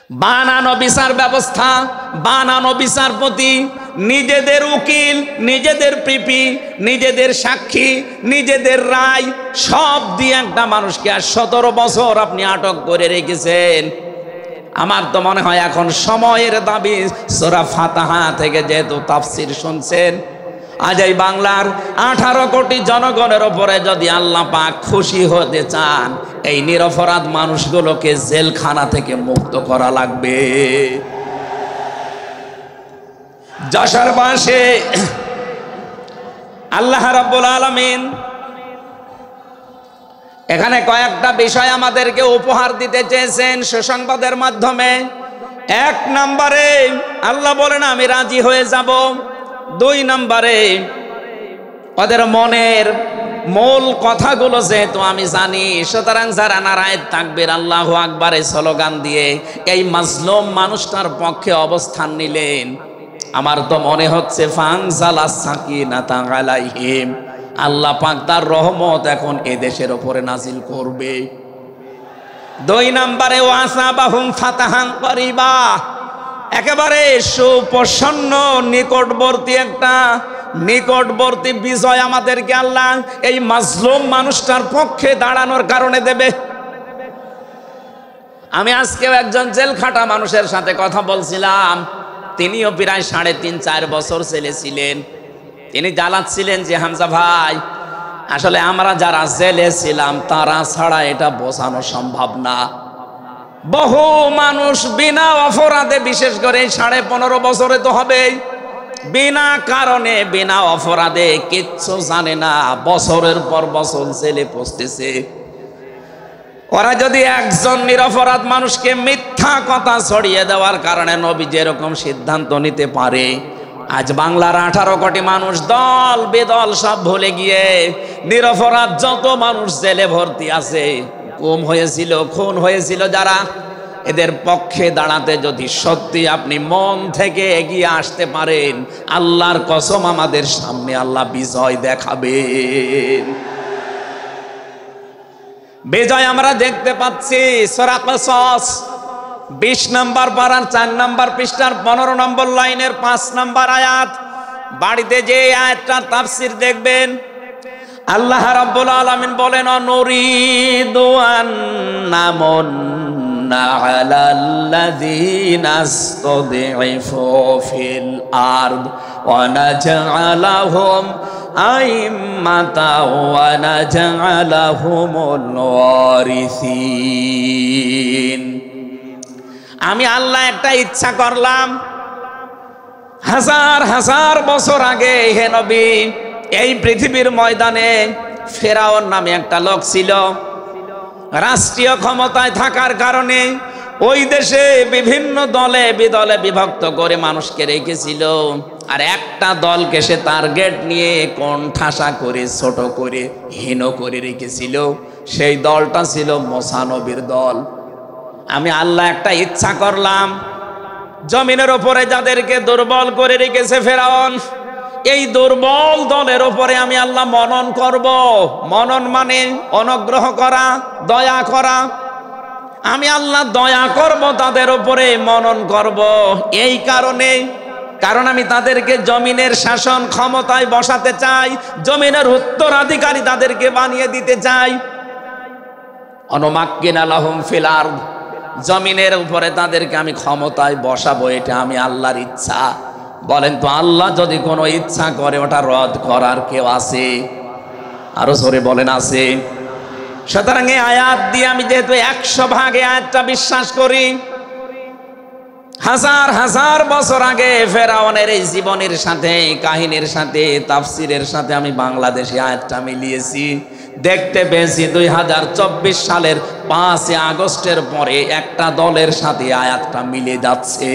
বানানো বিচার ব্যবস্থা, বানানো বিচারপতি, নিজেদের উকিল, নিজেদের পিপি, নিজেদের সাক্ষী, নিজেদের রায় সব দিয়ে একটা মানুষকে আর 17 বছর আপনি আটক করে রেখেছেন। আমার তো মনে হয় এখন সময়ের দাবি। সূরা ফাতিহা থেকে যেহেতু তাফসীর শুনছেন, আজ এই বাংলার 18 কোটি জনগণের উপরে যদি আল্লাহ পাক খুশি হতে চান, এই নিরপরাধ মানুষগুলোকে জেলখানা থেকে মুক্ত করা লাগবে। যশোর বাসে আল্লাহ রাব্বুল আলামিন এখানে কয়েকটা বিষয় আমাদেরকে উপহার দিতে চেয়েছেন সুসংবাদের মাধ্যমে। 1 নম্বরে আল্লাহ বলেন আমি রাজি হয়ে যাব। 2 নম্বরে ওদের মনের মূল কথাগুলো যেহেতু আমি জানি, সুতরাং যারা নারায়ে তাকবীর আল্লাহু আকবারে স্লোগান দিয়ে এই মাজলুম মানুষটার পক্ষে অবস্থান নিলেন, আমার তো মনে হচ্ছে ফানজালাস সাকিনাতা আলাইহিম, আল্লাহ পাক তার রহমত এখন এ দেশের উপরে নাজিল করবে। 2 নম্বরে ওয়াসাবাহুম ফাতাহান করিবা, একেবারে সুপ্রসন্ন নিকটবর্তী বিজয় আমাদেরকে আল্লাহ এই মাজলুম মানুষটার পক্ষে দাঁড়ানোর কারণে দেবে। আমি আজকেও একজন জেলখাটা মানুষের সাথে কথা বলছিলাম, তিনিও প্রায় 3.5-4 বছর জেলে ছিলেন। তিনি জ্বালাচ্ছিলেন যে হামজা ভাই, আসলে আমরা যারা জেলে ছিলাম তারা ছাড়া এটা বোঝানো সম্ভব না। বহু মানুষ বিনা অপরাধে, বিশেষ করে 15.5 বছরে তো হবেই, বিনা কারণে বিনা অপরাধে কিচ্ছু জানে না, বছরের পর বছর জেলে পচতেছে। ওরা যদি একজন নিরপরাধ মানুষকে মিথ্যা কথা ছড়িয়ে দেওয়ার কারণে নবী যেরকম সিদ্ধান্ত নিতে পারে, আজ বাংলার 18 কোটি মানুষ দল বেদল সব ভুলে গিয়ে নিরপরাধ যত মানুষ জেলে ভর্তি আছে, গুম হয়েছিল, খুন হয়েছিল যারা, এদের পক্ষে দাঁড়াতে যদি সত্যি আপনি মন থেকে এগিয়ে আসতে পারেন, আল্লাহর কসম আমাদের সামনে আল্লাহ বিজয় দেখাবেন। বিজয় আমরা দেখতে পাচ্ছি সূরা কসস 20 নম্বর পারার 4 নম্বর পৃষ্ঠার 15 নম্বর লাইনের 5 নম্বর আয়াত। বাড়িতে যে আয়াতটার তাফসীর দেখবেন, আল্লাহ রাব্বুল আলামিন বলেন নুরিদু আন্নামুন্না আলাল্লাযীনা ইসতাদঈফু ফিল আরদ ওয়া নাজআলাহুম আইম্মাতাও ওয়া নাজআলাহুমুল ওয়ারিসিন। আমি আল্লাহ একটা ইচ্ছা করলাম, হাজার হাজার বছর আগে হে নবী, এই পৃথিবীর ময়দানে ফেরাউন নামে একটা লোক ছিল। রাষ্ট্রীয় ক্ষমতায় থাকার কারণে ওই দেশে বিভিন্ন দলে বিদলে বিভক্ত করে মানুষকে রেখেছিল, আর একটা দলকে সে টার্গেট নিয়ে কোণঠাসা করে, ছোট করে, হীন করে রেখেছিল। সেই দলটা ছিল মুসা নবীর দল। আমি আল্লাহ একটা ইচ্ছা করলাম, জমিনের উপরে যাদেরকে দুর্বল করে রেখেছে ফেরাউন, এই দুর্বল দলের উপরে আমি আল্লাহ মনন করব। মনন মানে অনুগ্রহ করা, দয়া করা। আমি আল্লাহ দয়া করব তাদের উপরে, মনন করব। এই কারণ আমি তাদেরকে জমিনের শাসন ক্ষমতায় বসাতে চাই, জমিনের উত্তরাধিকারী তাদেরকে বানিয়ে দিতে চাই। অনুমাক্কিনা লাহুম ফিল আরদ, জমিনের উপরে তাদেরকে আমি ক্ষমতায় বসাবো, এটা আমি আল্লাহর ইচ্ছা। বলেন তো আল্লাহ যদি কোনো ইচ্ছা করে ওটা রদ করার কেউ আছে? আরো জোরে বলেন আছে? সুতরাং এই আয়াত দিয়ে আমি যেহেতু 100% আয়াতটা বিশ্বাস করি, হাজার হাজার বছর আগে ফেরাউনের এই জীবনের সাথে, কাহিনীর সাথে, তাফসিরের সাথে আমি বাংলাদেশে আয়াতটা মিলিয়েছি। দেখতে পেয়েছি 2024 সালের 5 আগস্টের পরে একটা দলের সাথে আয়াতটা মিলে যাচ্ছে।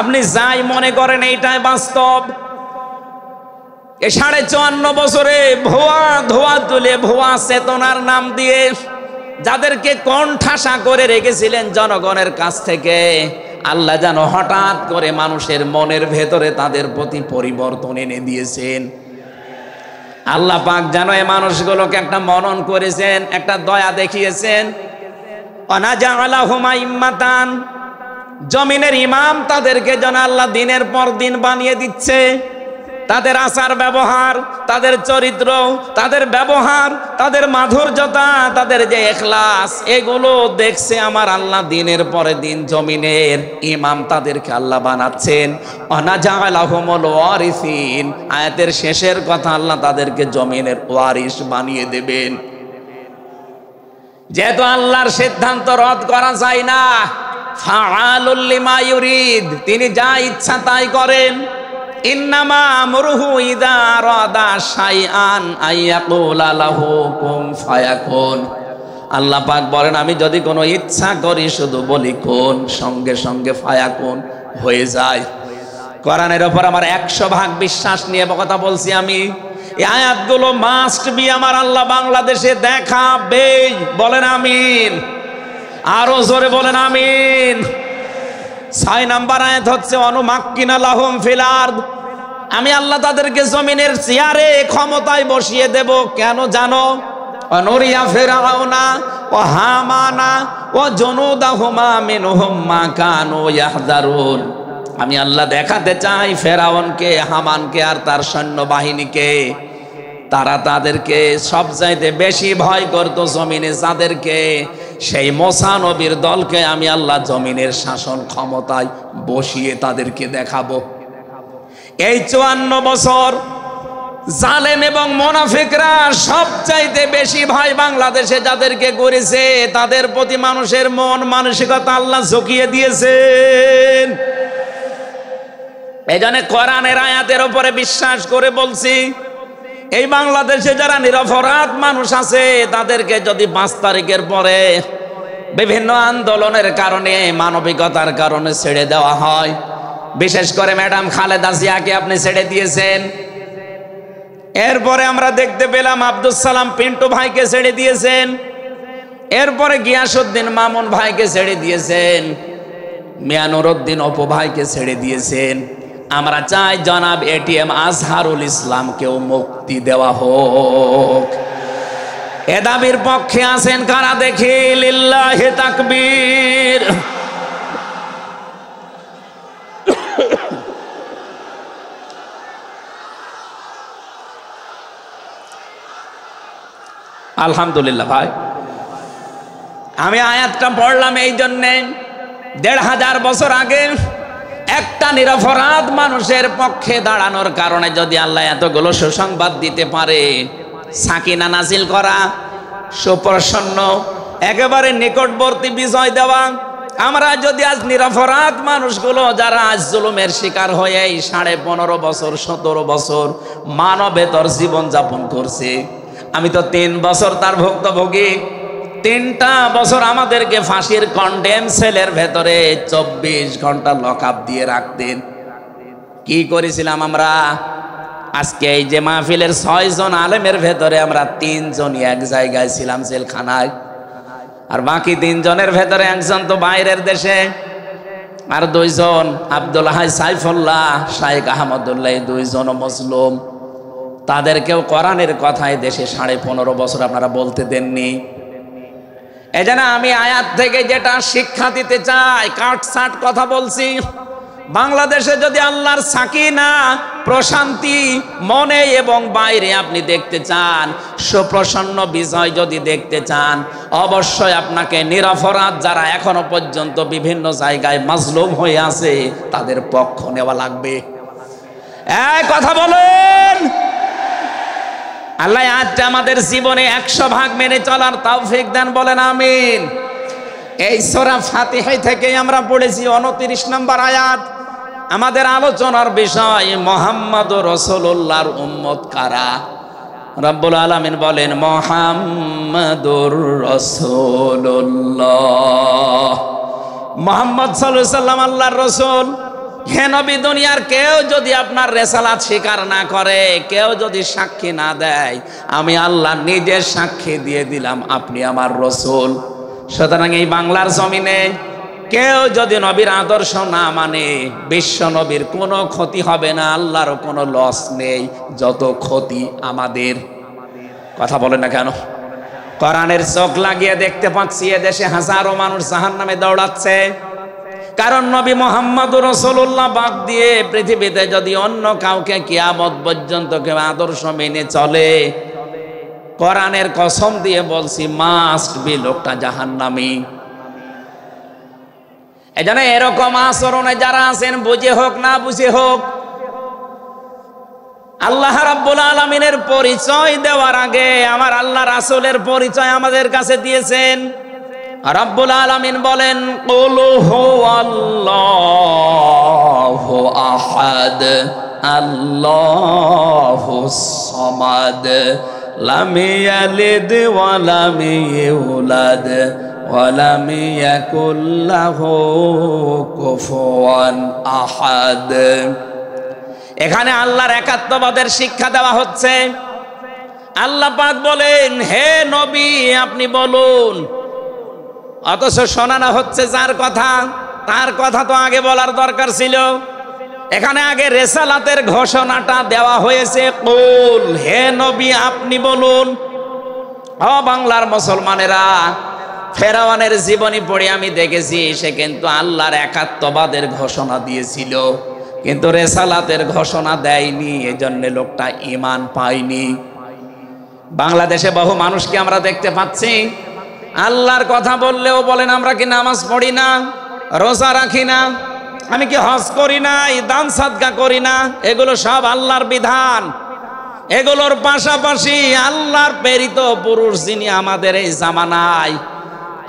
আপনি যাই মনে করেন এইটাই বাস্তব। এই 54 বছরে ধোয়া তুলে ভুয়া চেতনার নাম দিয়ে যাদেরকে কোণঠাসা করে রেখেছিলেন জনগণের কাছ থেকে, আল্লাহ যেন হঠাৎ করে মানুষের মনের ভেতরে তাদের প্রতি পরিবর্তন এনে দিয়েছেন। আল্লাহ পাক যেন এই মানুষগুলোকে একটা মনন করেছেন, একটা দয়া দেখিয়েছেন। ওয়ানাজালাহুম আইম্মাতান, জমিনের ইমাম তাদেরকে যেন আল্লাহ দিনের পর দিন বানিয়ে দিচ্ছে। তাদের আচার ব্যবহার, তাদের চরিত্র, তাদের ব্যবহার, তাদের মাধুর্যতা, তাদের যে ইখলাস, এগুলো দেখছে আমার আল্লাহ দিনের পরে দিন জমিনের ইমাম তাদেরকে আল্লাহ বানাচ্ছেন। ওয়ানাজালাহুমুল ওয়ারিসিন, আয়াতের শেষের কথা, আল্লাহ তাদেরকে জমিনের ওয়ারিস বানিয়ে দেবেন। যেহেতু আল্লাহর সিদ্ধান্ত রদ করা যায় না, ফাআলুল লিমা ইউরিদ, তিনি যা ইচ্ছা তাই করেন। ইন্নামা আমরুহু ইযা আরাদা শাইআন আইয়াকুলা লাহু কুন ফায়াকুন। আল্লাহ পাক বলেন, আমি যদি কোনো ইচ্ছা করি শুধু বলি কোন, সঙ্গে সঙ্গে ফায়াকুন হয়ে যায়। কোরআনের উপর আমার 100% বিশ্বাস নিয়ে কথা বলছি আমি। এই আয়াতগুলো মাস্ট বি আমার আল্লাহ বাংলাদেশে দেখাবে। বলেন আমিন, আরো জোরে বলেন আমিন। 6 নাম্বার আয়াত হচ্ছে অনুমাক্কিনা লাহুম ফিল আরদ, আমি আল্লাহ তাদেরকে জমিনের চেয়ারে ক্ষমতায় বসিয়ে দেব। কেন জানো? অনুরিয়া ফিরআউনা ওয়া হামানা ওয়া জুনুদাহুমা মিনহুম মা কানু ইয়াহযারুন, আমি আল্লাহ দেখাতে চাই ফেরাউনকে, হামানকে আর তার সৈন্যবাহিনীকে, তারা তাদেরকে সবচাইতে বেশি ভয় করত জমিনে যাদেরকে, সেই মুসা নবীর দলকে আমি আল্লাহ জমিনের শাসন ক্ষমতায় বসিয়ে তাদেরকে দেখাবো। এই 54 বছর জালেম এবং মুনাফিকরা সবচাইতে বেশি ভয় বাংলাদেশে যাদেরকে করেছে, তাদের প্রতি মানুষের মন মানসিকতা আল্লাহ ঝুঁকিয়ে দিয়েছেন। এই জন্য কোরআনের আয়াতের উপরে বিশ্বাস করে বলছি, এই বাংলাদেশে যারা নিরপরাধ মানুষ আছে তাদেরকে যদি 5 তারিখের পরে বিভিন্ন আন্দোলনের কারণে, মানবিকতার কারণে ছেড়ে দেওয়া হয়, বিশেষ করে ম্যাডাম খালেদা জিয়াকে আপনি ছেড়ে দিয়েছেন। এরপরে আমরা দেখতে পেলাম আব্দুল সালাম পিন্টু ভাইকে ছেড়ে দিয়েছেন। এরপরে গিয়াসউদ্দিন মামুন ভাইকে ছেড়ে দিয়েছেন। মিয়ানুরউদ্দিন অপু ভাইকে ছেড়ে দিয়েছেন। আমরা চাই জনাব এটিএম আজহারুল ইসলামকেও মুক্তি দেওয়া হোক। এ দাবির পক্ষে আছেন কারা দেখি? লিল্লাহি তাকবীর। আলহামদুলিল্লাহ ভাই, আমি আয়াতটা পড়লাম এই জন্যে, 1500 বছর আগে একটা নিরপরাধ মানুষের পক্ষে দাঁড়ানোর কারণে যদি আল্লাহ এতগুলো সুসংবাদ দিতে পারে, সাকিনা নাজিল করা, সুপ্রসন্ন একেবারে নিকটবর্তী বিজয় দেওয়া, আমরা যদি আজ নিরপরাধ মানুষগুলো যারা আজ জুলুমের শিকার হয়ে 15.5 বছর 17 বছর মানবেতর জীবন যাপন করছে, আমি তো 3 বছর তার ভুক্তভোগী। 3টা বছর আমাদেরকে ফাঁসির কন্ডেম সেলের ভেতরে 24 ঘন্টা লকআপ দিয়ে রাখতেন। কি করেছিলাম আমরা? আজকে এই যে মাহফিলের 6 জন আলেমের ভেতরে আমরা 3 জনই এক জায়গায় ছিলাম জেলখানায়, আর বাকি 3 জনের ভেতরে একজন তো বাইরের দেশে, আর 2 জন আব্দুল হাই সাইফুল্লাহ, শাইখ আহমদুল্লাহ, 2 জন মুসলিম। তাদেরকেও কোরআনের কথায় দেশে 15.5 বছর আপনারা বলতে দেননি। এজন্য আমি আয়াত থেকে যেটা শিক্ষা দিতে চাই, কাটছাট কথা বলছি, বাংলাদেশে যদি আল্লাহর সাকিনা প্রশান্তি মনে এবং বাইরে আপনি দেখতে চান, সুপ্রসন্ন বিজয় যদি দেখতে চান, অবশ্যই আপনাকে নিরপরাধ যারা এখনো পর্যন্ত বিভিন্ন জায়গায় মাজলুম হয়ে আছে তাদের পক্ষ নেওয়া লাগবে। এই কথা বলেন। আল্লাহ আজকে আমাদের জীবনে 100% মেনে চলার তৌফিক দেন, বলেন আমিন। এই সূরা ফাতিহা থেকে আমরা পড়েছি 29 নম্বর আয়াত। আমাদের আলোচনার বিষয় মুহাম্মদুর রাসূলুল্লাহর উম্মত কারা। রব্বুল আলামিন বলেন মুহাম্মদুর রাসূলুল্লাহ, মুহাম্মদ সাল্লাল্লাহু আলাইহি সাল্লাম আল্লাহর রাসূল। হে নবী, দুনিয়ার কেউ যদি আপনার রিসালাত স্বীকার না করে, কেউ যদি সাক্ষী না দেয়, আমি আল্লাহ নিজের সাক্ষী দিয়ে দিলাম আপনি আমার রাসূল। সুতরাং এই বাংলার জমিনে কেউ যদি নবীর আদর্শ না মানে, বিশ্ব নবীর কোনো ক্ষতি হবে না, আল্লাহরও কোনো লস নেই, যত ক্ষতি আমাদের। কথা বলেন না কেন? কোরআনের চোখ লাগিয়ে দেখতে পাচ্ছি এদেশে হাজারো মানুষ জাহান্নামে দৌড়াচ্ছে। কারণ নবী মুহাম্মদুর রাসূলুল্লাহ বাদ দিয়ে পৃথিবীতে যদি অন্য কাউকে কিয়ামত পর্যন্ত কেউ আদর্শ মেনে চলে, কোরআনের কসম দিয়ে বলছি মাস্ট বি লোকটা জাহান্নামী। এজন্য এরকম আচরণে যারা আছেন, বুঝে হোক না বুঝে হোক, আল্লাহ রাব্বুল আলামিনের পরিচয় দেওয়ার আগে আমার আল্লাহ রাসূলের পরিচয় আমাদের কাছে দিয়েছেন। রাব্বুল আলামিন বলেন, কুল হুয়াল্লাহু আহাদ আল্লাহুস সামাদ লাম ইয়ালিদ ওয়া লাম ইউলাদ ওয়া লাম ইয়াকুল লাহু কুফুয়ান আহাদ। এখানে আল্লাহর একাত্মবাদের শিক্ষা দেওয়া হচ্ছে। আল্লাহ পাক বলেন, হে নবী আপনি বলুন, অথচ শোনানো হচ্ছে যার কথা, তার কথা তো আগে বলার দরকার ছিল। এখানে আগে রেসালাতের ঘোষণাটা দেওয়া হয়েছে, কুল, হে নবী আপনি বলুন। ও বাংলার মুসলমানেরা, ফেরাউনের জীবনী পড়ে আমি দেখেছি সে কিন্তু আল্লাহর একাত্মবাদের ঘোষণা দিয়েছিল, কিন্তু রেসালাতের ঘোষণা দেয়নি, এজন্য লোকটা ঈমান পায়নি। বাংলাদেশে বহু মানুষকে আমরা দেখতে পাচ্ছি আল্লাহর কথা বললেও বলেন আমরা কি নামাজ পড়ি না, রোজা রাখি না, আমি কি হজ করি না, দান সাদকা করি না। এগুলো সব আল্লাহর বিধান। এগুলোর পাশাপাশি আল্লাহর প্রেরিত পুরুষ যিনি আমাদের এই জামানায়,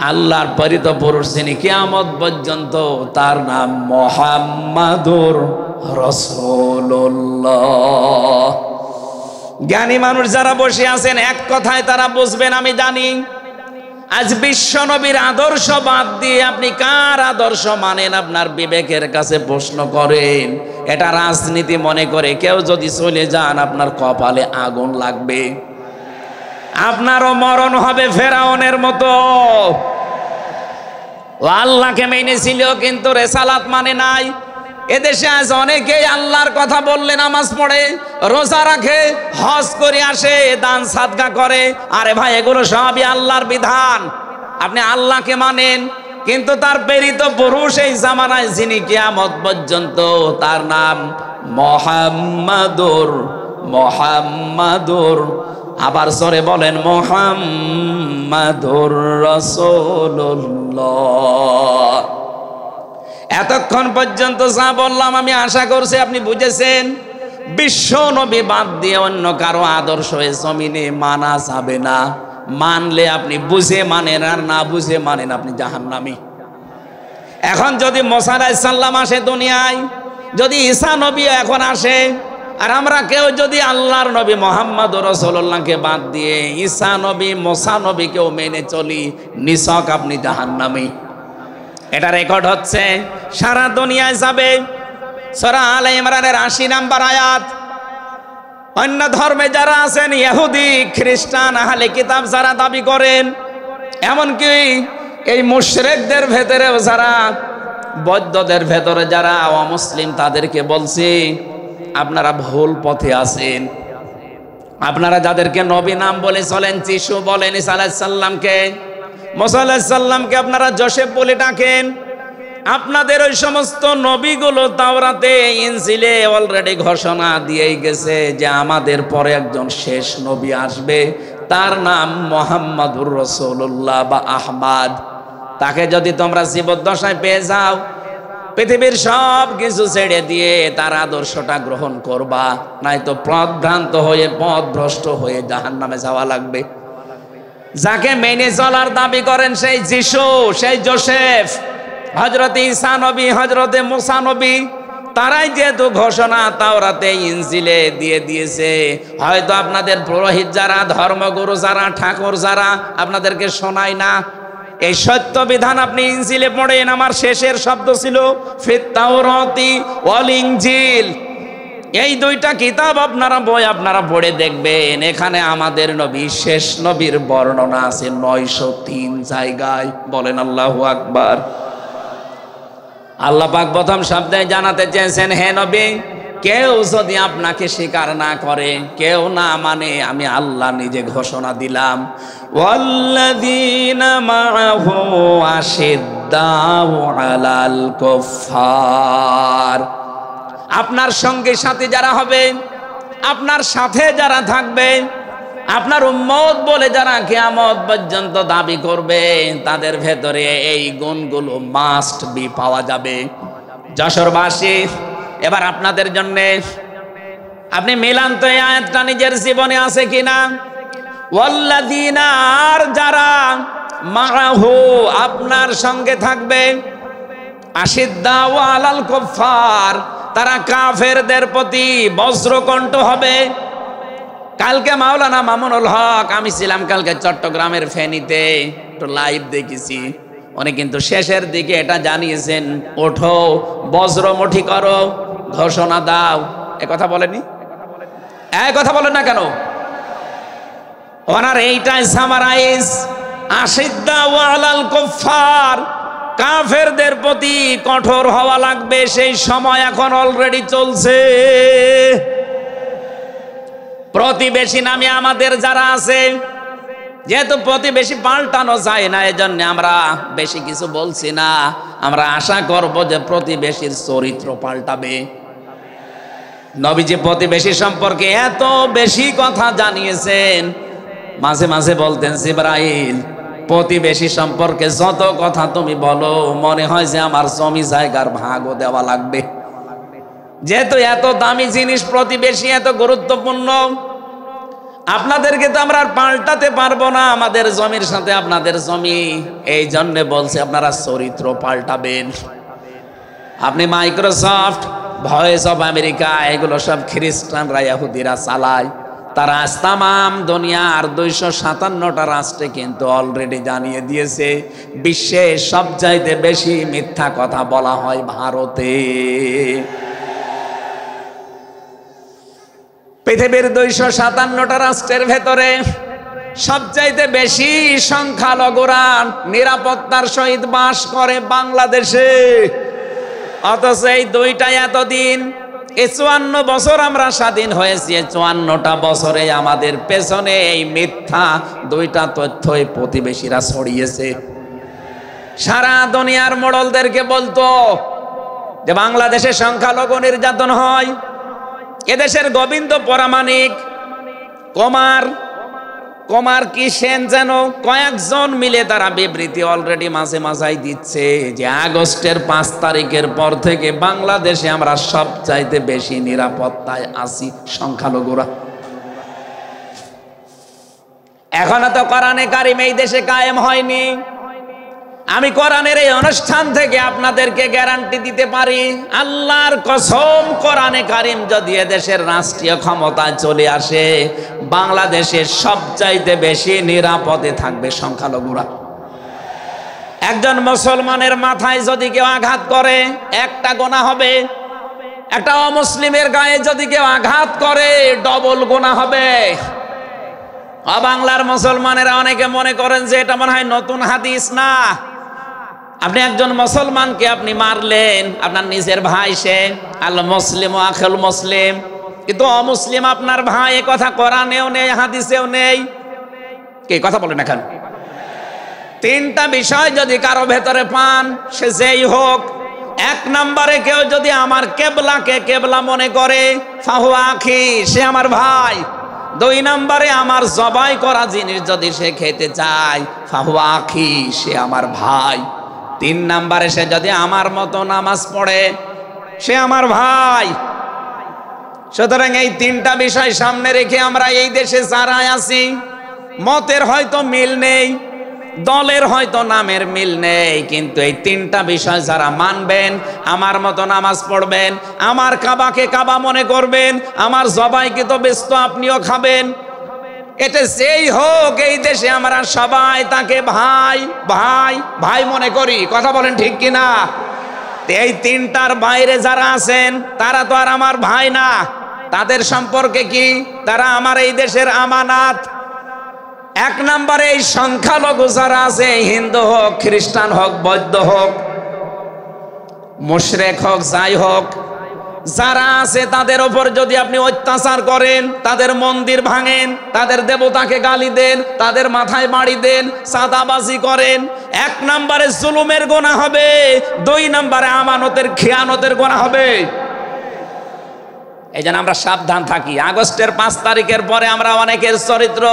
আল্লাহর প্রেরিত পুরুষ যিনি কিয়ামত পর্যন্ত, তার নাম মুহাম্মাদুর রাসূলুল্লাহ। জ্ঞানী মানুষ যারা বসে আছেন এক কথায় তারা বুঝবেন আমি জানি। আজ বিশ্ব নবীর আদর্শ বাদ দিয়ে আপনি কার আদর্শ মানেন আপনার বিবেকের কাছে প্রশ্ন করেন। এটা রাজনীতি মনে করে কেউ যদি চলে যান আপনার কপালে আগুন লাগবে, আপনারও মরণ হবে ফেরাউনের মতো। ও আল্লাহকে মেনেছিল কিন্তু রেসালাত মানে নাই। এদেশে আজ অনেকেই আল্লাহর কথা বললে নামাজ পড়ে, রোজা রাখে, হজ করে আসে, দান সাদকা করে। আরে ভাই, এগুলো সবই আল্লাহর বিধান। আপনি আল্লাহকে মানেন, কিন্তু তার প্রেরিত পুরুষ এই জামানায় যিনি কিয়ামত পর্যন্ত, তার নাম মুহাম্মাদুর আবার সরে বলেন মুহাম্মাদুর রাসূলুল্লাহ। এতক্ষণ পর্যন্ত যা বললাম আমি আশা করছি আপনি বুঝেছেন। বিশ্ব নবী বাদ দিয়ে অন্য কারো আদর্শ এ জমিনে মানা যাবে না। মানলে আপনি বুঝে মানেন, আর না বুঝে মানেন আপনি জাহান্নামী। এখন যদি মুসা আলাইহিস সালাম আসে দুনিয়ায়, যদি ঈসা নবী এখন আসে, আর আমরা কেউ যদি আল্লাহর নবী মুহাম্মদুর রাসূলুল্লাহকে বাদ দিয়ে ঈসা নবী, মুসা নবীকেও মেনে চলি, নিছক আপনি জাহান্নামী। এটা রেকর্ড হচ্ছে, সারা দুনিয়ায় যাবে। সূরা আলে ইমরানের ৮০ নম্বর আয়াত। অন্য ধর্মে যারা আছেন, ইহুদি, খ্রিস্টান, আহলে কিতাব যারা দাবি করেন, এমনকি এই মুশরিকদের ভেতরেও যারা, বৌদ্ধদের ভেতরে যারা অমুসলিম, তাদেরকে বলছি আপনারা ভুল পথে আছেন। আপনারা যাদেরকে নবী নাম বলে চলেন, যিশু বলেন, ঈসা আলাইহিস সালামকে, মুসা আলাইহিস সালামকে আপনারা যোসেফ বলে ডাকেন। আপনাদের ওই সমস্ত নবীগুলো তাওরাতে, ইনজিলে অলরেডি ঘোষণা দিয়েই গেছে যে আমাদের পরে একজন শেষ নবী আসবে, তার নাম মুহাম্মাদুর রাসূলুল্লাহ বা আহমদ। তাকে যদি তোমরা জীবদ্দশায় পেয়ে যাও, পৃথিবীর সব কিছু ছেড়ে দিয়ে তার আদর্শটা গ্রহণ করবা, নয়তো পথভ্রান্ত হয়ে, পথভ্রষ্ট হয়ে জাহান্নামে যাওয়া লাগবে। যাকে মেনে চলার দাবি করেন সেই যিশু, সেই যোসেফ, হযরতে ঈসা নবী, হযরতে মুসা নবী, তারাই যেহেতু ঘোষণা তাওরাতে, ইনজিলে দিয়ে দিয়েছে, হয়তো আপনাদের পুরোহিত যারা, ধর্মগুরু যারা, ঠাকুর যারা আপনাদেরকে শোনায় না। এই সত্য বিধান আপনি ইনজিলে পড়েন। আমার শেষের শব্দ ছিল ফিত তাওরাতি ওয়াল ইনজিল। এই দুইটা কিতাব আপনারা পড়ে দেখবেন, এখানে আমাদের নবী, শেষ নবীর বর্ণনা আছে ৯০৩ জায়গায়। বলেন আল্লাহু আকবার। আল্লাহ পাক প্রথম শব্দে জানাতে চেয়েছেন, হে নবী কেউ যদি আপনাকে স্বীকার না করে, কেউ না মানে, আমি আল্লাহ নিজে ঘোষণা দিলাম, ওয়াল্লাযীনা মাআহু আশিদ্দাউ আলাল কুফফার, আপনার সঙ্গে সাথে যারা হবে, আপনার সাথে যারা থাকবে, আপনার উম্মত বলে যারা কিয়ামত পর্যন্ত দাবি করবে, তাদের ভেতরে এই গুণগুলো মাস্ট বি পাওয়া যাবে। যশোরবাসী, এবার আপনাদের জন্য আপনি মিলান তো এই আয়াতটা নিজের জীবনে আছে কিনা। ওয়াল্লাযীনা, আর যারা মাআহু, আপনার সঙ্গে থাকবে, আশিদ্দাউ আলাল কুফফার, তারা কাফেরদের প্রতি বজ্রকণ্ঠ হবে। কালকে মাওলানা মামুনুল হক, আমি ছিলাম কালকে চট্টগ্রামের ফেনীতে, একটু লাইভ দেখেছি। উনি কিন্তু শেষের দিকে এটা জানিয়েছেন, ওঠো বজ্রমুঠি করো, ঘোষণা দাও। এ কথা বলেনি? এই কথা বলেন না কেন? ওনার এইটাই সামারাইজ, আশিদ্দাউ আলাল কুফফার, কাফেরদের প্রতি কঠোর হওয়া লাগবে। সেই সময় এখন অলরেডি চলছে। প্রতিবেশী নামে আমাদের যারা আছে, যেহেতু প্রতিবেশী পাল্টানো যায় না, এজন্য আমরা বেশি কিছু বলছি না। আমরা আশা করব যে প্রতিবেশীর চরিত্র পাল্টাবে। নবীজি প্রতিবেশী সম্পর্কে এত বেশি কথা জানিয়েছেন, মাঝে মাঝে বলতেন, জিবরাইল, প্রতিবেশী সম্পর্কে যত কথা তুমি বলো, মনে হয় যে আমার জমি জায়গার ভাগও দেওয়া লাগবে। যেহেতু এত দামি জিনিস প্রতিবেশী, এত গুরুত্বপূর্ণ, আপনাদেরকে তো আমরা আর পাল্টাতে পারবো না, আমাদের জমির সাথে আপনাদের জমি। এই জন্য বলছে আপনারা চরিত্র পাল্টাবেন। আপনি মাইক্রোসফট, ভয়েস অফ আমেরিকা, এগুলো সব খ্রিস্টানরা, ইহুদিরা চালায়। তারা আজ তামাম দুনিয়ার 257টা রাষ্ট্রে কিন্তু অলরেডি জানিয়ে দিয়েছে, বিশ্বে সবচাইতে বেশি মিথ্যা কথা বলা হয় ভারতে। পৃথিবীর 257টা রাষ্ট্রের ভেতরে সবচাইতে বেশি সংখ্যালঘুরা নিরাপত্তার সহিত বাস করে বাংলাদেশে। অথচ এই দুইটা এতদিন, 54 বছর আমরা স্বাধীন হয়েছি, 54টা বছরে আমাদের পেছনে এই মিথ্যা দুইটা তথ্যই প্রতিবেশীরা ছড়িয়েছে। সারা দুনিয়ার মোড়লদেরকে বলতো যে বাংলাদেশে সংখ্যালঘু নির্যাতন হয়। এদেশের গোবিন্দ পরামানিক, কুমার কি সেন যেন, কয়েকজন মিলে তারা বিবৃতি অলরেডি মাঝে মাঝাই দিচ্ছে যে আগস্টের 5 তারিখের পর থেকে বাংলাদেশে আমরা সবচাইতে বেশি নিরাপত্তায় আছি সংখ্যালঘুরা। এখনো তো কোরআনে কারিম এই দেশে কায়েম হয়নি। আমি কোরআনের এই অনুষ্ঠান থেকে আপনাদেরকে গ্যারান্টি দিতে পারি, আল্লাহর কসম, কোরআনে কারিম যদি এদেশের রাষ্ট্রীয় ক্ষমতায় চলে আসে, বাংলাদেশের সবচাইতে বেশি নিরাপদে থাকবে সংখ্যালঘুরা। একজন মুসলমানের মাথায় যদি কেউ আঘাত করে, একটা গুনাহ হবে। একটা অমুসলিমের গায়ে যদি কেউ আঘাত করে, ডবল গুনাহ হবে। বাংলার মুসলমানেরা অনেকে মনে করেন যে এটা মনে হয় নতুন হাদিস। না, আপনি একজন মুসলমানকে আপনি মারলেন, আপনার নিজের ভাই, সে আল মুসলিম আখুল মুসলিম, কিন্তু অমুসলিম আপনার ভাই। এ কথা কোরআনেও নেই, হাদিসেও নেই। কে কথা বলেন না কেন? 3টা বিষয় যদি কারো ভেতরে পান, সে যেই হোক। 1 নম্বরে কেউ যদি আমার কেবলাকে কেবলা মনে করে, ফাহুয়া আখি, সে আমার ভাই। 2 নম্বরে আমার জবাই করা জিনিস যদি সে খেতে চায়, ফাহুয়া আখি, সে আমার ভাই। 3 নম্বরে সে যদি আমার মতো নামাজ পড়ে, সে আমার ভাই। সুতরাং এই 3টা বিষয় সামনে রেখে আমরা এই দেশে যারা আছি, মতের হয়তো মিল নেই, দলের হয়তো নামের মিল নেই, কিন্তু এই 3টা বিষয় যারা মানবেন, আমার মতো নামাজ পড়বেন, আমার কাবাকে কাবা মনে করবেন, আমার জবাইকে তো ব্যস্ত আপনিও খাবেন, এটা যেই হোক, এই দেশে আমরা সবাই তাকে ভাই ভাই ভাই মনে করি। কথা বলেন ঠিক কিনা? এই 3টার বাইরে যারা আছেন, তারা তো আর আমার ভাই না। তাদের সম্পর্কে কি? তারা আমার এই দেশের আমানাত। 1 নম্বরে এই সংখ্যালঘু যারা আছে, হিন্দু হোক, খ্রিস্টান হোক, বৌদ্ধ হোক, মুশরিক হোক, যাই হোক, যারা আছে তাদের ওপর যদি আপনি অত্যাচার করেন, তাদের মন্দির ভাঙেন, তাদের দেবতাকে গালি দেন, তাদের মাথায় বাড়ি দেন, চাঁদাবাজি করেন, 1 নম্বরে জুলুমের গুনাহ হবে, 2 নম্বরে আমানতের খেয়ানতের গুনাহ হবে। এই জন্য আমরা সাবধান থাকি। আগস্টের 5 তারিখের পরে আমরা অনেকের চরিত্র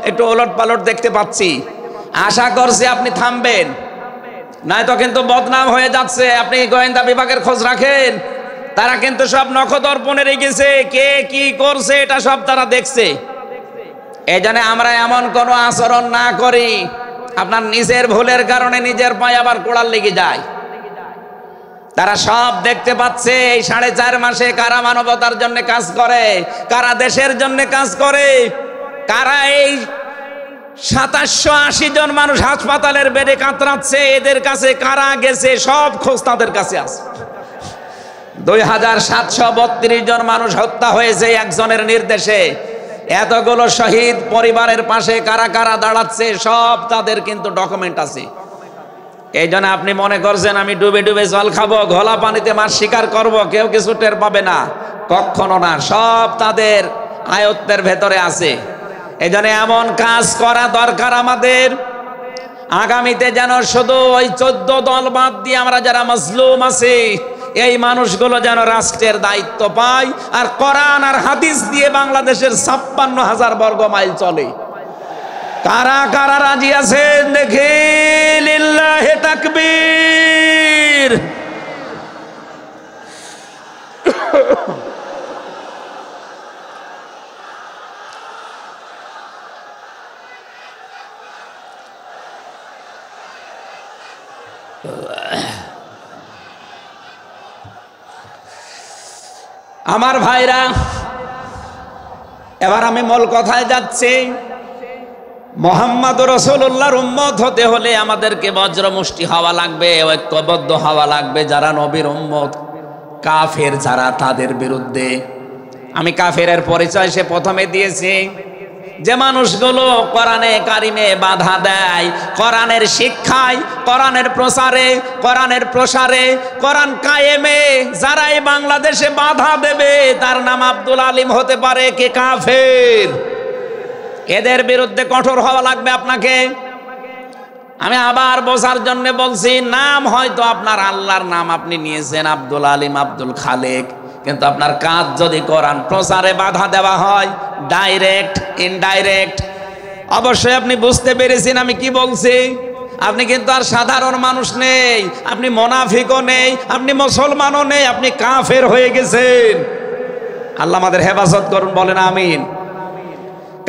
একটু ওলটপালট দেখতে পাচ্ছি। আশা করছি আপনি থামবেন, নয়তো কিন্তু বদনাম হয়ে যাচ্ছে। আপনি গোয়েন্দা বিভাগের খোঁজ রাখেন, তারা কিন্তু সব নখদর্পণে রেখেছে, কে কি করছে এটা সব তারা দেখছে। এই জন্য আমরা এমন কোনো আচরণ না করি আপনার নিজের ভুলের কারণে নিজের পায়ে আবার কোড়াল লেগে যায়। তারা সব দেখতে পাচ্ছে এই 4.5 মাসে কারা মানবতার জন্য কাজ করে, কারা দেশের জন্য কাজ করে, কারা এই 2780 জন মানুষ হাসপাতালের বেডে কাতরাচ্ছে, এদের কাছে কারা গেছে সব খোঁজ তাদের কাছে আছে। 2732 জন মানুষ হত্যা হয়েছে একজনের নির্দেশে। এতগুলো শহীদ পরিবারের পাশে কারা কারা দাঁড়াচ্ছে সব তাদের কিন্তু ডকুমেন্ট আছে। এই জন্য আপনি মনে করছেন আমি ডুবে ডুবে জল খাবো, ঘোলা পানিতে মাছ শিকার করব, কেউ কিছু টের পাবে না, কখনো না। সব তাদের আয়ত্তের ভেতরে আছে। এই জন্য এমন কাজ করা দরকার আমাদের, আগামীতে যেন শুধু ওই 14 দল বাদ দিয়ে আমরা যারা মজলুম আছি এই মানুষগুলো যেন রাষ্ট্রের দায়িত্ব পায়, আর কোরআন আর হাদিস দিয়ে বাংলাদেশের 56,000 বর্গ মাইল চলে। কারা কারা রাজি আছেন দেখে? লিল্লাহি তাকবীর। আমার ভাইরা, এবার আমি মূল কথায় যাচ্ছি। মুহাম্মদ রাসূলুল্লাহর উম্মত হতে হলে আমাদেরকে বজ্রমুষ্টি হওয়া লাগবে, ঐক্যবদ্ধ হওয়া লাগবে। যারা নবীর উম্মত, কাফের যারা, তাদের বিরুদ্ধে। আমি কাফেরের পরিচয় সে প্রথমে দিয়েছি। যে মানুষগুলো কোরআনে কারিমে বাধা দেয়, কোরআনের শিক্ষায়, কোরআনের প্রচারে, কোরআনের প্রসারে, কোরআন কায়েমে যারা এই বাংলাদেশে বাধা দেবে, তার নাম আব্দুল আলিম হতে পারে, কে কাফের। এদের বিরুদ্ধে কঠোর হওয়া লাগবে আপনাকে। আমি আবার বোঝার জন্য বলছি, নাম হয়তো আপনার আল্লাহর নাম আপনি নিয়েছেন আব্দুল আলিম, আব্দুল খালেক, কিন্তু আপনার কাজ যদি কোরআন প্রচারে বাধা দেওয়া হয়, ডাইরেক্ট ইনডাইরেক্ট, অবশ্যই আপনি বুঝতে পেরেছেন আমি কি বলছি। আপনি কিন্তু আর সাধারণ মানুষ নেই, আপনি মুনাফিকও নেই, আপনি মুসলমানও নেই, আপনি কাফের হয়ে গেছেন। আল্লাহ আমাদের হেফাজত করুন, বলেন আমিন।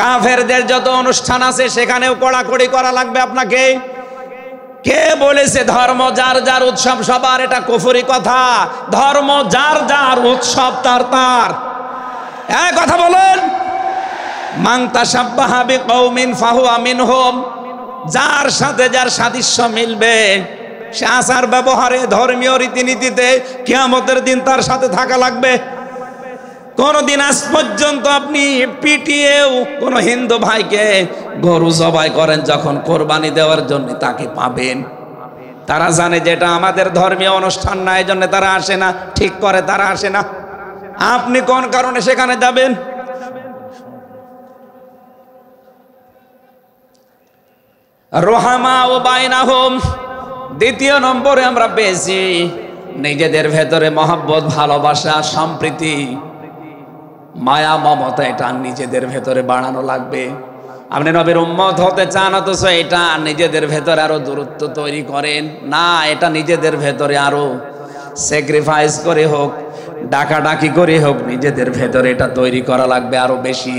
কাফেরদের যত অনুষ্ঠান আছে সেখানেও কড়াকড়ি করা লাগবে আপনাকে। কে বলেছে ধর্ম যার যার উৎসব সবার? এটা কুফরি কথা। ধর্ম যার যার, উৎসব তার তার। এই কথা বলেন। মান তাশাব্বাহা বিকওমিন ফাহুয়া মিনহুম। যার সাথে যার সাদৃশ্য মিলবে, সে আচার ব্যবহারে, ধর্মীয় রীতিনীতিতে কিয়ামতের দিন তার সাথে থাকা লাগবে। কোনদিন আজ পর্যন্ত আপনি পিটিয়েও কোন হিন্দু ভাইকে গরু জবাই করেন যখন কোরবানি দেওয়ার জন্য, তাকে পাবেন। তারা জানে যে এটা আমাদের ধর্মীয় অনুষ্ঠান না, এই জন্য তারা আসে না, ঠিক করে তারা আসে না। আপনি কোন কারণে সেখানে যাবেন? রোহামা ও বাইনাহুম। দ্বিতীয় নম্বরে আমরা পেয়েছি নিজেদের ভেতরে মহব্বত, ভালোবাসা, সম্প্রীতি, মায়া, মমতা। এটা নিজেদের ভেতরে বাড়ানো লাগবে। আপনি নবীর উম্মত হতে চান, অথচ এটা নিজেদের ভেতরে আরো দূরত্ব তৈরি করেন না। এটা নিজেদের ভেতরে আরো স্যাক্রিফাইস করে হোক, ডাকাডাকি করে হোক, নিজেদের ভেতরে এটা তৈরি করা লাগবে আরো বেশি।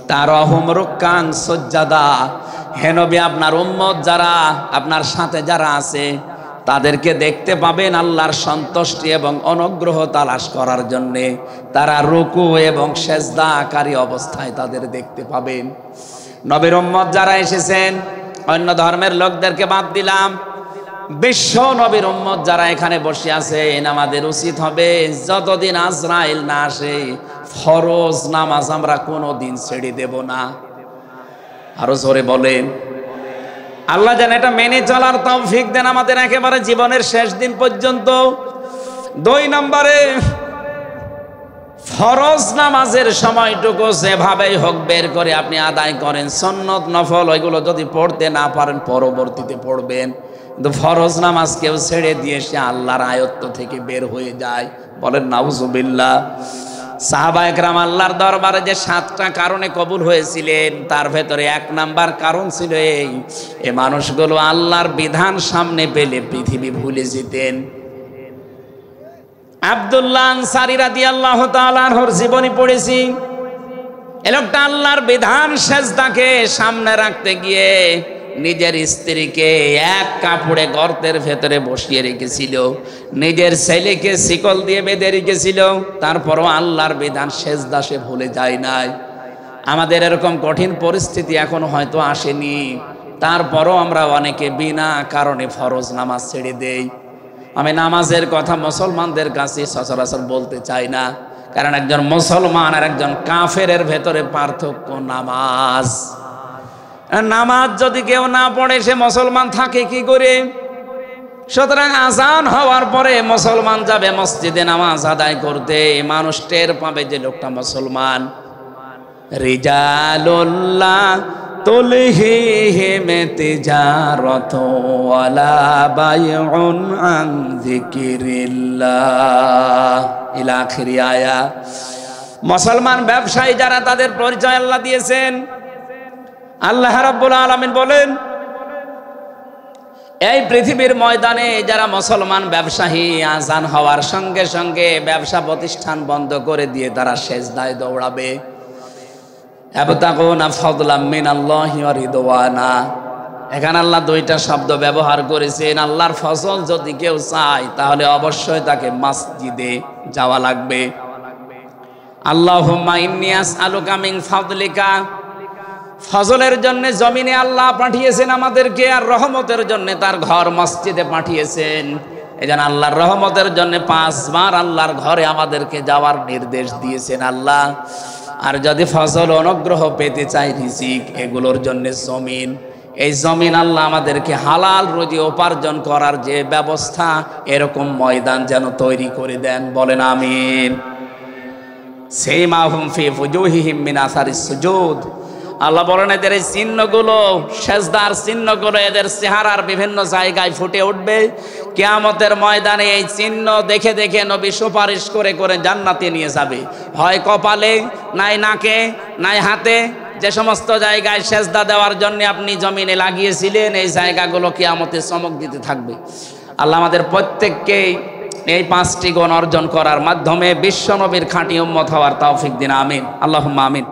তারহুম রুক্কান সুজ্জাদা। হে নবী, আপনার উম্মত যারা, আপনার সাথে যারা আছে, তাদেরকে দেখতে পাবেন আল্লাহর সন্তুষ্টি এবং অনুগ্রহ তালাশ করার জন্যে। তারা রুকু এবং সেজদাকারী অবস্থায় তাদের দেখতে পাবেন। নবীর উম্মত যারা এসেছেন, অন্য ধর্মের লোকদেরকে বাদ দিলাম, বিশ্ব নবীর উম্মত যারা এখানে বসে আছেন, আমাদের উচিত হবে যতদিন আজরাইল না আসে, ফরজ নামাজ আমরা কোনোদিন ছেড়ে দেব না। আরো জোরে বলেন। আল্লাহ যেন এটা মেনে চলার তৌফিক দেন আমাদের একেবারে জীবনের শেষ দিন পর্যন্ত। 2 নম্বরে ফরজ নামাজের সময়টুকু যেভাবেই হোক বের করে আপনি আদায় করেন। সুন্নত নফল ওইগুলো যদি পড়তে না পারেন পরবর্তীতে পড়বেন, কিন্তু ফরজ নামাজ কেউ ছেড়ে দিয়ে সে আল্লাহর আয়ত্ত থেকে বের হয়ে যায়। বলেন নাউজুবিল্লাহ। সাহাবায়ে কেরাম আল্লাহর দরবারে যে 7টা কারণে কবুল হয়েছিলেন, তার ভেতরে 1 নাম্বার কারণ ছিল এই মানুষগুলো আল্লাহর বিধান সামনে পেলে পৃথিবী ভুলে যেতেন। আব্দুল্লাহ আনসারী রাদিয়াল্লাহু তাআলা আনহুর জীবনী পড়েছি। এই লোকটা আল্লাহর বিধান সেজদাকে সামনে রাখতে গিয়ে নিজের স্ত্রীকে এক কাপড়ে গর্তের ভেতরে বসিয়ে রেখেছিল, নিজের ছেলেকে শিকল দিয়ে বেঁধে রেখেছিল, তারপরও আল্লাহর বিধান সেজদা সে ভুলে যায় নাই। আমাদের এরকম কঠিন পরিস্থিতি এখনো হয়তো আসেনি, তারপরও আমরা অনেকে বিনা কারণে ফরজ নামাজ ছেড়ে দেই। আমি নামাজের কথা মুসলমানদের কাছে সচরাচর বলতে চাই না, কারণ একজন মুসলমান আর একজন কাফেরের ভেতরে পার্থক্য নামাজ। নামাজ যদি কেউ না পড়ে সে মুসলমান থাকে কি করে? সুতরাং আজান হওয়ার পরে মুসলমান যাবে মসজিদে নামাজ আদায় করতে, মানুষ টের পাবে যে লোকটা মুসলমান। রিজালুল্লাহ তুলহিহিম তিজারাতু ওয়ালা বাইউন আন যিকিরিল্লাহ ইলা আখিরি আয়া। মুসলমান ব্যবসায়ী যারা, তাদের পরিচয় আল্লাহ দিয়েছেন। আল্লাহ রাব্বুল আলামিন বলেন, এই পৃথিবীর ময়দানে যারা মুসলমান ব্যবসায়ী আজান হওয়ার সঙ্গে সঙ্গে ব্যবসা প্রতিষ্ঠান বন্ধ করে দিয়ে তারা সেজদায় দৌড়াবে। ইয়াবতাগুনা ফাদলাম মিনাল্লাহি ওয়া রিদওয়ানা। এখানে আল্লাহ 2টা শব্দ ব্যবহার করেছেন। আল্লাহর ফজল যদি কেউ চায় তাহলে অবশ্যই তাকে মসজিদে যাওয়া লাগবে। আল্লাহুম্মা ইন্নী আসআলুকা মিন ফাদলিকা, ফজলের জন্য জমিনে আল্লাহ পাঠিয়েছেন আমাদেরকে, আর রহমতের জন্য তার ঘর মসজিদে পাঠিয়েছেন। এজন্য আল্লাহর রহমতের জন্য 5 বার আল্লাহর ঘরে আমাদেরকে যাওয়ার নির্দেশ দিয়েছেন আল্লাহ। আর যদি ফজল অনুগ্রহ পেতে চাই, রিজিক, এগুলোর জন্য জমিন, এই জমিন আল্লাহ আমাদেরকে হালাল রুজি উপার্জন করার যে ব্যবস্থা, এরকম ময়দান যেন তৈরি করে দেন। বলেন আমিন। সিমাহুম ফি ফুজুহিহিম মিন আসারিস সুজুদ। আল্লাহ বলেন এদের এই চিহ্নগুলো, সেজদার চিহ্নগুলো এদের চেহারার বিভিন্ন জায়গায় ফুটে উঠবে। কিয়ামতের ময়দানে এই চিহ্ন দেখে দেখে নবী সুপারিশ করে করে জান্নাতে নিয়ে যাবে। হয় কপালে, নাই নাকে, নাই হাতে, যে সমস্ত জায়গায় সেজদা দেওয়ার জন্য আপনি জমিনে লাগিয়েছিলেন, এই জায়গাগুলো কিয়ামতে চমক দিতে থাকবে। আল্লাহ আমাদের প্রত্যেককেই এই 5টি গুণ অর্জন করার মাধ্যমে বিশ্ব নবীর খাঁটি উম্মত হওয়ার তৌফিক দিন। আমিন, আল্লাহুম্মা আমিন।